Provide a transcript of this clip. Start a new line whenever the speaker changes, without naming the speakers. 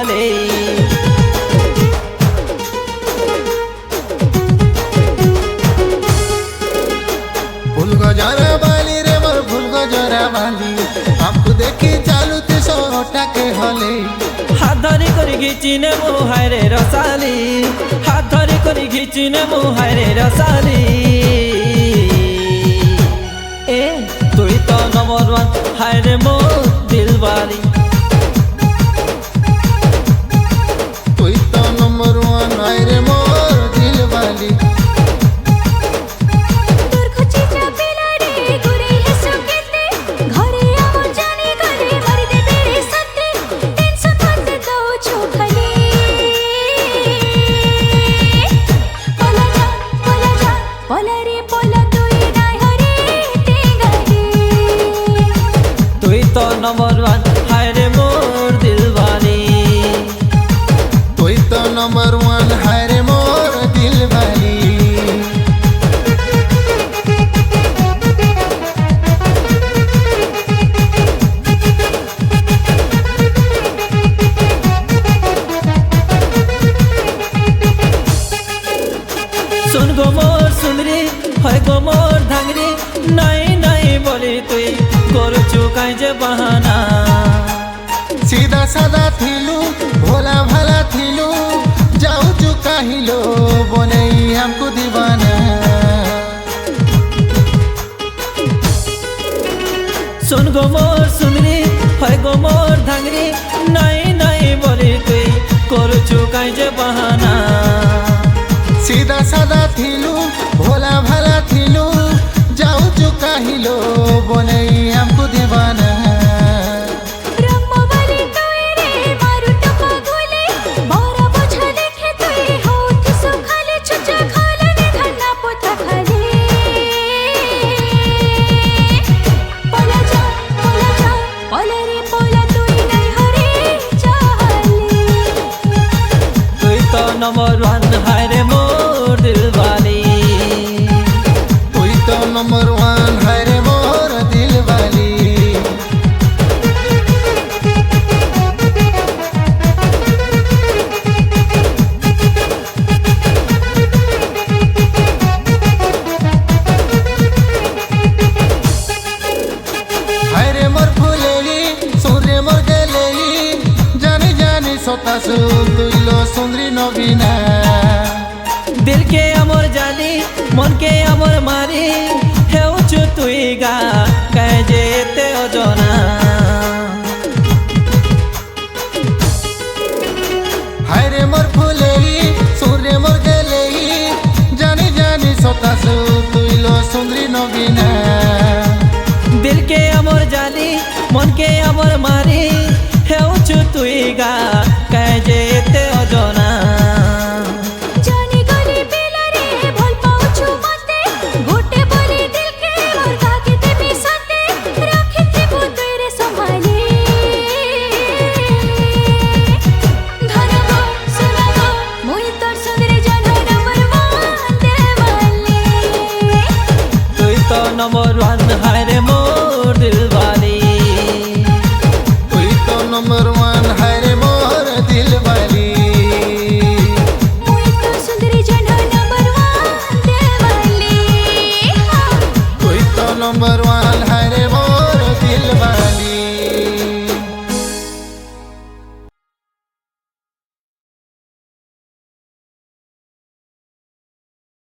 चुकाले
फूल गजरा वाली रे मोर फूल गजरा वाली आपको देखी चालू ते सोटा के हले
हाथ धरी करी घिचिने मुहाई रे रसाली हाथ धरी करी घिचिने मुहाई रे रसाली ए तुई तो नंबर 1 हाय रे मोर दिलवाली
तुई तो नंबर 1 हाय रे मोर दिलवाली
तो नंबर 1 हाय रे मोर दिलवाली
तुई तो नंबर 1 हाय रे मोर दिलवाली
सुन गो मोर सुंदरी है गो मोर धांगरी नहीं नहीं बोली तुई गोरु चुकाई जे बहाना
सीधा सादा थिलू भोला भला थिलू जाऊ चुका हिलो बोले हमको दीवाना
सुन गो मोर सुंदरी है गो मोर धांगरी नहीं नहीं बोली तुई गोरु चुकाई जे बहाना
सीधा सादा थिलू भोला भला थिलू जाऊ चुका हिलो बोले हमको दीवाना
नंबर 1 हाय रे मोर दिलवाली
तुई तो नंबर 1 हाय रे मोर दिलवाली हाय रे मोर फुलेली सूर्य मोर गेलेली जानी जानी सतासु तुई लो सुंदरी नवीना
दिल के अमर जाली मन के अमर मारी हेउछु तुई गा कह जेते ओजना
हाय रे मोर फुलेली सूर्य मोर गेलेली जानी जानी सतासु तुई लो सुंदरी नवीना
दिल के अमर जाली मन के अमर मारी हेउछु तुई गा कह जेते ओजना नंबर 1 हाय रे मोर दिलवाली
तुई तो नंबर